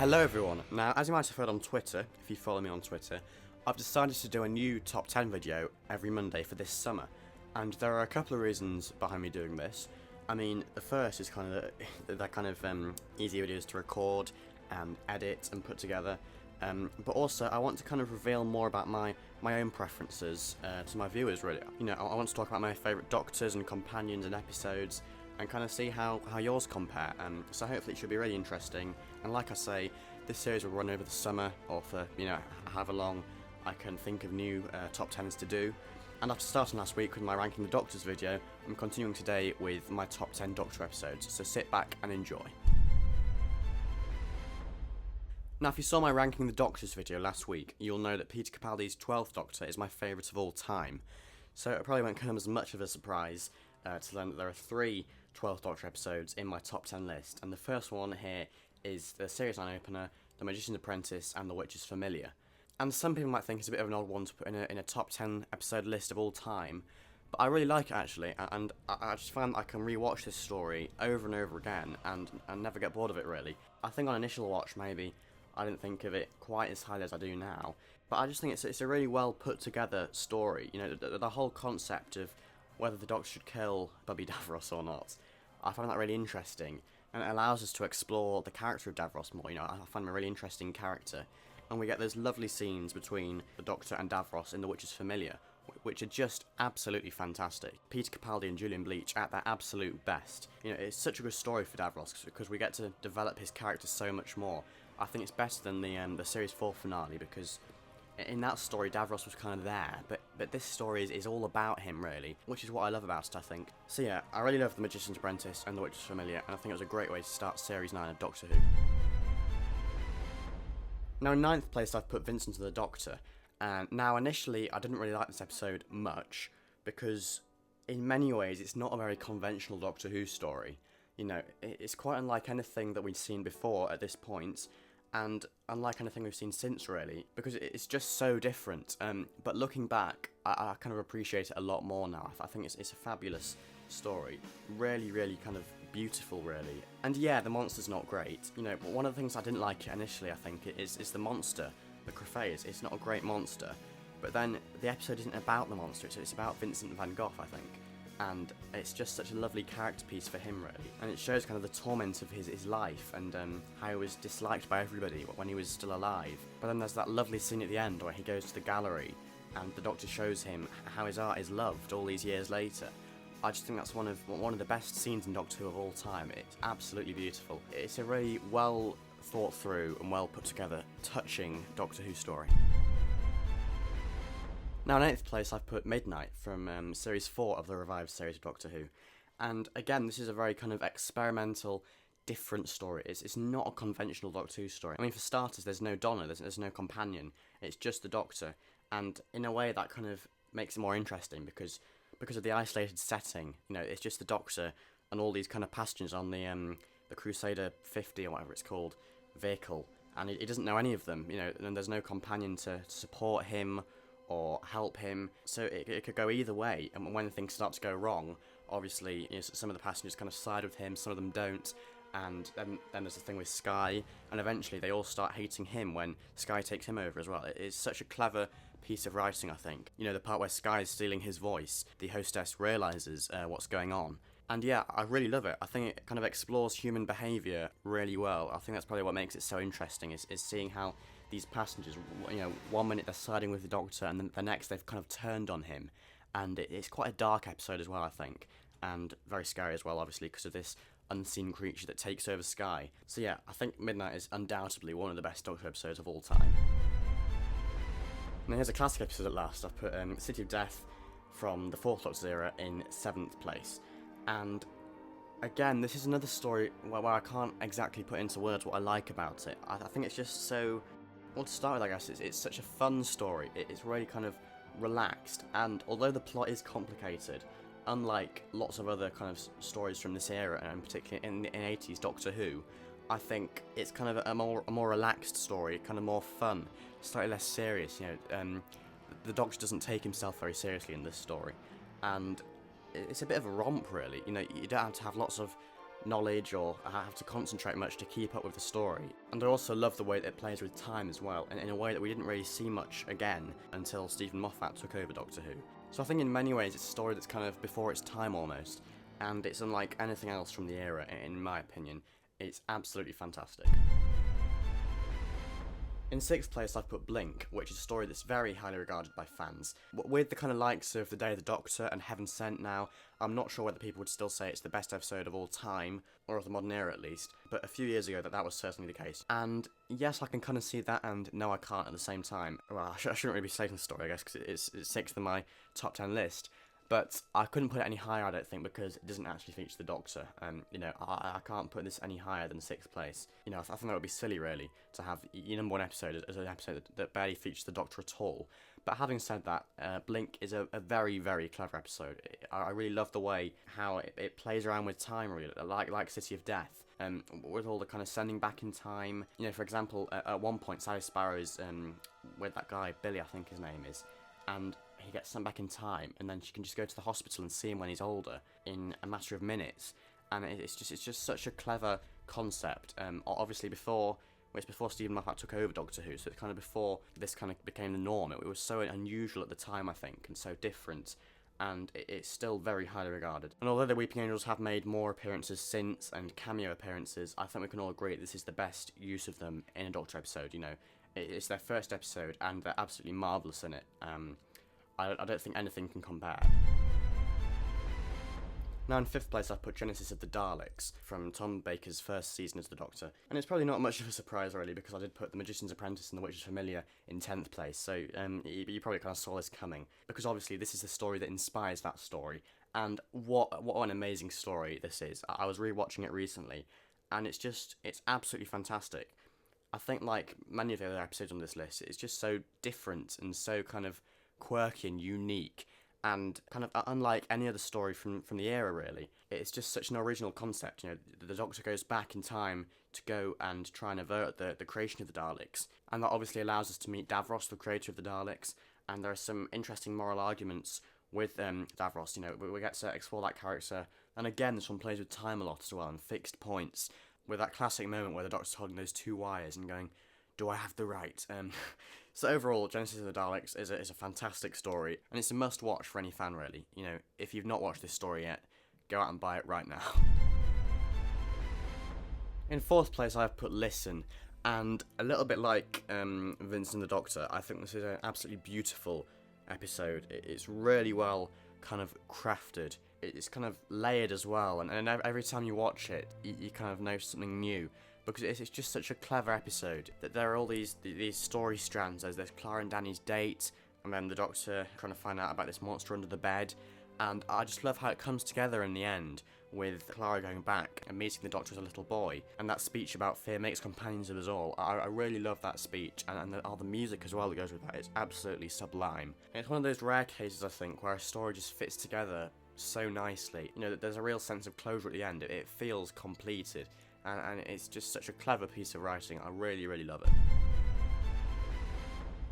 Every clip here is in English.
Hello everyone. Now, as you might have heard on Twitter, if you follow me on Twitter, I've decided to do a new top 10 video every Monday for this summer. And there are a couple of reasons behind me doing this. I mean, the first is kind of easy videos to record and edit and put together. But also, I want to kind of reveal more about my own preferences to my viewers, really. You know, I want to talk about my favourite doctors and companions and episodes, and kind of see how yours compare. So hopefully it should be really interesting. And like I say, this series will run over the summer, or for, however long I can think of new top 10s to do. And after starting last week with my Ranking the Doctors video, I'm continuing today with my top 10 Doctor episodes, so sit back and enjoy. Now, if you saw my Ranking the Doctors video last week, you'll know that Peter Capaldi's 12th Doctor is my favourite of all time. So it probably won't come as much of a surprise to learn that there are 3 12th Doctor episodes in my top 10 list, and the first one here is the Series 9 opener, The Magician's Apprentice and The Witch's Familiar. And some people might think it's a bit of an odd one to put in a top 10 episode list of all time, but I really like it actually, and I just find that I can rewatch this story over and over again and never get bored of it really. I think on initial watch maybe I didn't think of it quite as highly as I do now, but I just think it's a really well put together story. You know, the whole concept of whether the Doctor should kill Bubby Davros or not, I find that really interesting, and it allows us to explore the character of Davros more. You know, I find him a really interesting character, and we get those lovely scenes between the Doctor and Davros in The Witch's Familiar, which are just absolutely fantastic. Peter Capaldi and Julian Bleach at their absolute best. You know, it's such a good story for Davros because we get to develop his character so much more. I think it's better than the Series 4 finale, because in that story Davros was kind of there, but this story is all about him really, which is what I love about it, I think. So yeah, I really love The Magician's Apprentice and The Witch's Familiar, and I think it was a great way to start Series 9 of Doctor Who. Now in 9th place I've put Vincent and the Doctor, and now initially I didn't really like this episode much, because in many ways it's not a very conventional Doctor Who story. You know, it's quite unlike anything that we've seen before at this point, and unlike anything we've seen since really, because it's just so different. But looking back, I kind of appreciate it a lot more now. I think it's a fabulous story, really kind of beautiful really. And yeah, the monster's not great, you know, but one of the things I didn't like initially, I think, is the monster, the Crofet. It's not a great monster, but then the episode isn't about the monster, it's about Vincent van Gogh, I think. And it's just such a lovely character piece for him really, and it shows kind of the torment of his life, and how he was disliked by everybody when he was still alive. But then there's that lovely scene at the end where he goes to the gallery and the Doctor shows him how his art is loved all these years later. I just think that's one of the best scenes in Doctor Who of all time. It's absolutely beautiful. It's a really well thought through and well put together, touching Doctor Who story. Now in 8th place I've put Midnight from Series 4 of the revived series of Doctor Who. And again, this is a very kind of experimental, different story. It's not a conventional Doctor Who story. I mean, for starters, there's no Donna, there's no companion. It's just the Doctor. And in a way that kind of makes it more interesting because of the isolated setting. You know, it's just the Doctor and all these kind of passengers on the Crusader 50 or whatever it's called vehicle. And he doesn't know any of them, you know, and there's no companion to support him or help him, so it could go either way. And when things start to go wrong, obviously, you know, some of the passengers kind of side with him, some of them don't, and then there's the thing with Sky, and eventually they all start hating him when Sky takes him over as well. It is such a clever piece of writing, I think. You know, the part where Sky is stealing his voice, the hostess realises what's going on. And yeah, I really love it. I think it kind of explores human behaviour really well. I think that's probably what makes it so interesting, is seeing how these passengers, you know, one minute they're siding with the Doctor and then the next they've kind of turned on him. And it's quite a dark episode as well, I think, and very scary as well, obviously, because of this unseen creature that takes over Sky. So yeah, I think Midnight is undoubtedly one of the best Doctor episodes of all time. Now here's a classic episode at last. I've put City of Death from the 4th Doctor's era in 7th place. And again, this is another story where I can't exactly put into words what I like about it. I think it's just so... Well, to start with, I guess, it's such a fun story. It's really kind of relaxed, and although the plot is complicated, unlike lots of other kind of stories from this era, and particularly in 80s Doctor Who, I think it's kind of a more relaxed story, kind of more fun, slightly less serious. You know, the Doctor doesn't take himself very seriously in this story, and it's a bit of a romp, really. You know, you don't have to have lots of knowledge or have to concentrate much to keep up with the story. And I also love the way that it plays with time as well, and in a way that we didn't really see much again until Stephen Moffat took over Doctor Who. So I think in many ways it's a story that's kind of before its time almost, and it's unlike anything else from the era, in my opinion. It's absolutely fantastic. In sixth place, I've put Blink, which is a story that's very highly regarded by fans. With the kind of likes of The Day of the Doctor and Heaven Sent now, I'm not sure whether people would still say it's the best episode of all time, or of the modern era at least, but a few years ago that was certainly the case. And yes, I can kind of see that, and no, I can't at the same time. Well, I shouldn't really be stating the story, I guess, because it's sixth in my top 10 list. But I couldn't put it any higher, I don't think, because it doesn't actually feature the Doctor. I can't put this any higher than sixth place. I think that would be silly, really, to have your number one episode as an episode that barely features the Doctor at all. But having said that, Blink is a very, very clever episode. I really love the way how it plays around with time, really, like City of Death. With all the kind of sending back in time. For example, at one point, Sally Sparrow's with that guy, Billy, I think his name is, and he gets sent back in time, and then she can just go to the hospital and see him when he's older in a matter of minutes. And it's just such a clever concept. Obviously it's before Stephen Moffat took over Doctor Who, so it's kind of before this kind of became the norm. It was so unusual at the time, I think, and so different, and it's still very highly regarded. And although the Weeping Angels have made more appearances since, and cameo appearances, I think we can all agree this is the best use of them in a Doctor episode. It's their first episode, and they're absolutely marvellous in it. I don't think anything can compare. Now in fifth place I've put Genesis of the Daleks, from Tom Baker's first season as the Doctor. And it's probably not much of a surprise really, because I did put The Magician's Apprentice and The Witch's Familiar in 10th place, so you probably kind of saw this coming. Because obviously this is the story that inspires that story, and what an amazing story this is. I was rewatching it recently, and it's absolutely fantastic. I think like many of the other episodes on this list, it's just so different and so kind of quirky and unique, and kind of unlike any other story from the era, really. It's just such an original concept. The Doctor goes back in time to go and try and avert the creation of the Daleks, and that obviously allows us to meet Davros, the creator of the Daleks, and there are some interesting moral arguments with Davros. We get to explore that character, and again this one plays with time a lot as well, and fixed points, with that classic moment where the Doctor's holding those two wires and going, do I have the right? So overall, Genesis of the Daleks is a fantastic story, and it's a must-watch for any fan, really. If you've not watched this story yet, go out and buy it right now. In fourth place, I've put Listen, and a little bit like Vincent and the Doctor, I think this is an absolutely beautiful episode. It's really well kind of crafted. It's kind of layered as well, and every time you watch it, you kind of know something new. Because it's just such a clever episode, that there are all these story strands. There's Clara and Danny's date, and then the Doctor trying to find out about this monster under the bed, and I just love how it comes together in the end, with Clara going back and meeting the Doctor as a little boy, and that speech about fear makes companions of us all. I really love that speech, and the music as well that goes with that. It's absolutely sublime. And it's one of those rare cases, I think, where a story just fits together so nicely. That there's a real sense of closure at the end. It feels completed. And it's just such a clever piece of writing. I really, really love it.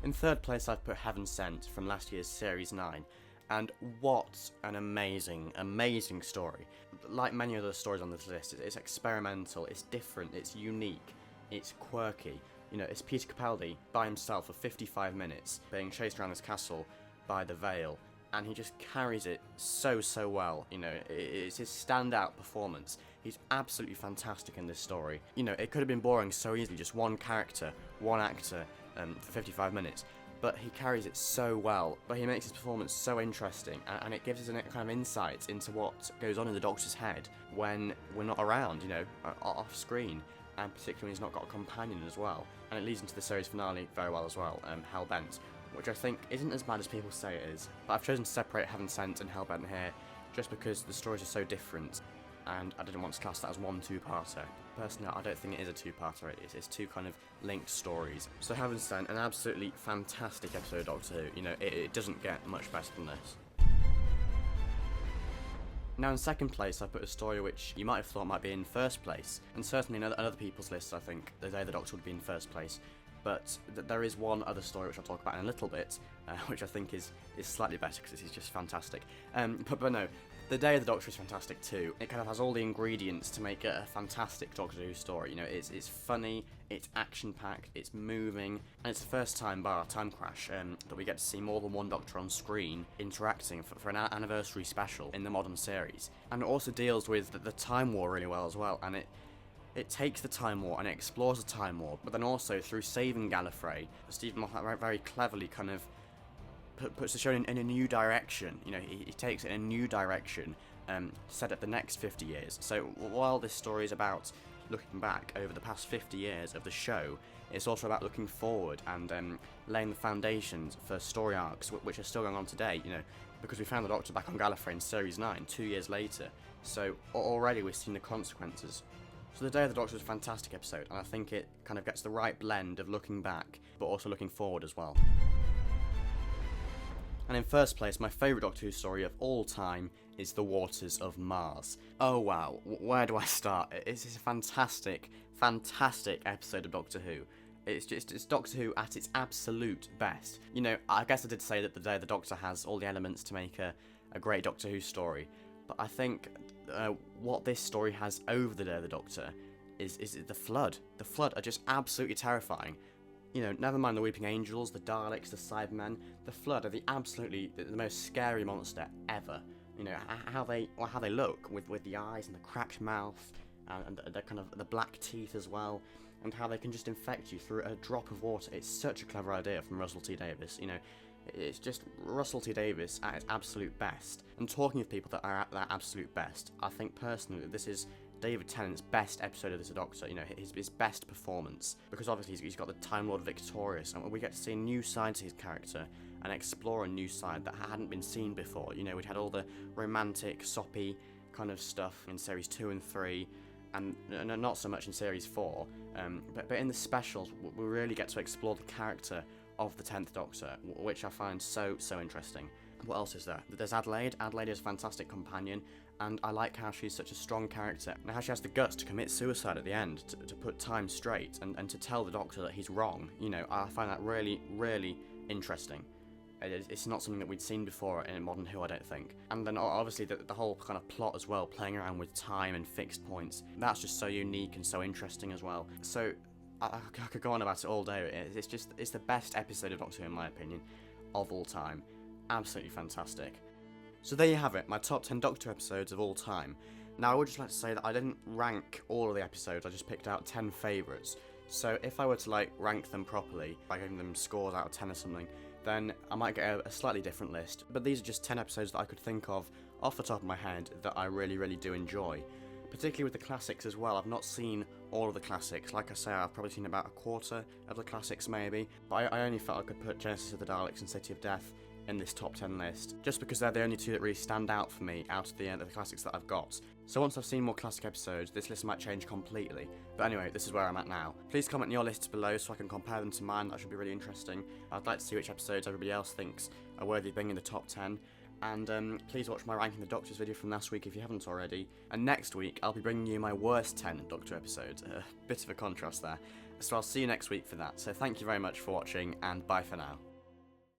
In third place, I've put Heaven Sent from last year's Series 9. And what an amazing, amazing story. Like many other stories on this list, it's experimental, it's different, it's unique, it's quirky. It's Peter Capaldi by himself for 55 minutes, being chased around this castle by the Veil. And he just carries it so well. It's his standout performance. He's absolutely fantastic in this story. It could have been boring so easily, just one character, one actor, for 55 minutes. But he carries it so well. But he makes his performance so interesting, and it gives us a kind of insight into what goes on in the Doctor's head when we're not around, off screen. And particularly when he's not got a companion as well. And it leads into the series finale very well as well, Hellbent, which I think isn't as bad as people say it is. But I've chosen to separate Heaven Sent and Hellbent here, just because the stories are so different, and I didn't want to class that as one two-parter. Personally, I don't think it is a two-parter, it's two kind of linked stories. So Heaven Sent, an absolutely fantastic episode of Doctor Who. It doesn't get much better than this. Now in second place, I put a story which you might have thought might be in first place, and certainly in other people's lists I think The Day the Doctor would be in first place, But there is one other story which I'll talk about in a little bit, which I think is slightly better because it's just fantastic. But no, The Day of the Doctor is fantastic too. It kind of has all the ingredients to make a fantastic Doctor Who story. You know, it's funny, it's action-packed, it's moving, and it's the first time, bar Time Crash, that we get to see more than one Doctor on screen interacting for an anniversary special in the modern series. And it also deals with the Time War really well as well, and it takes the Time War and it explores the Time War, but then also through saving Gallifrey, Stephen Moffat very cleverly kind of puts the show in a new direction. You know, he takes it in a new direction, set up the next 50 years. So while this story is about looking back over the past 50 years of the show, it's also about looking forward and laying the foundations for story arcs which are still going on today, you know, because we found the Doctor back on Gallifrey in Series 9, 2 years later. So already we've seen the consequences. So The Day of the Doctor is a fantastic episode, and I think it kind of gets the right blend of looking back, but also looking forward as well. And in first place, my favourite Doctor Who story of all time is The Waters of Mars. Oh wow, where do I start? It's a fantastic, fantastic episode of Doctor Who. It's Doctor Who at its absolute best. You know, I guess I did say that The Day of the Doctor has all the elements to make a great Doctor Who story, but I think what this story has over The Day of the Doctor is the Flood. The Flood are just absolutely terrifying. You know, never mind the Weeping Angels, the Daleks, the Cybermen, the Flood are the most scary monster ever. You know, how they look with the eyes and the cracked mouth and the kind of the black teeth as well, and how they can just infect you through a drop of water. It's such a clever idea from Russell T Davies. You know, it's just Russell T Davies at his absolute best. And talking of people that are at their absolute best, I think personally that this is David Tennant's best episode of this Doctor, you know, his best performance, because obviously he's got the Time Lord Victorious, and we get to see a new side to his character and explore a new side that hadn't been seen before. You know, we'd had all the romantic, soppy kind of stuff in Series 2 and 3, and not so much in Series 4, but in the specials, we really get to explore the character of the 10th Doctor, which I find so interesting. What else is there? There's Adelaide. Adelaide is a fantastic companion, and I like how she's such a strong character, and how she has the guts to commit suicide at the end, to put time straight, and to tell the Doctor that he's wrong. You know, I find that really interesting. It's not something that we'd seen before in Modern Who, I don't think. And then obviously the whole kind of plot as well, playing around with time and fixed points, that's just so unique and so interesting as well. So I could go on about it all day. It's the best episode of Doctor Who in my opinion, of all time. Absolutely fantastic. So there you have it, my top 10 Doctor episodes of all time. Now I would just like to say that I didn't rank all of the episodes, I just picked out 10 favourites. So if I were to rank them properly, by giving them scores out of 10 or something, then I might get a slightly different list. But these are just 10 episodes that I could think of off the top of my head that I really do enjoy. Particularly with the classics as well. I've not seen all of the classics. Like I say, I've probably seen about a quarter of the classics maybe. But I only felt I could put Genesis of the Daleks and City of Death in this top 10 list, just because they're the only two that really stand out for me out of the classics that I've got. So once I've seen more classic episodes, this list might change completely. But anyway, this is where I'm at now. Please comment in your lists below so I can compare them to mine. That should be really interesting. I'd like to see which episodes everybody else thinks are worthy of being in the top 10. And please watch my Ranking the Doctors video from last week if you haven't already. And next week, I'll be bringing you my worst 10 Doctor episodes. A bit of a contrast there. So I'll see you next week for that. So thank you very much for watching, and bye for now.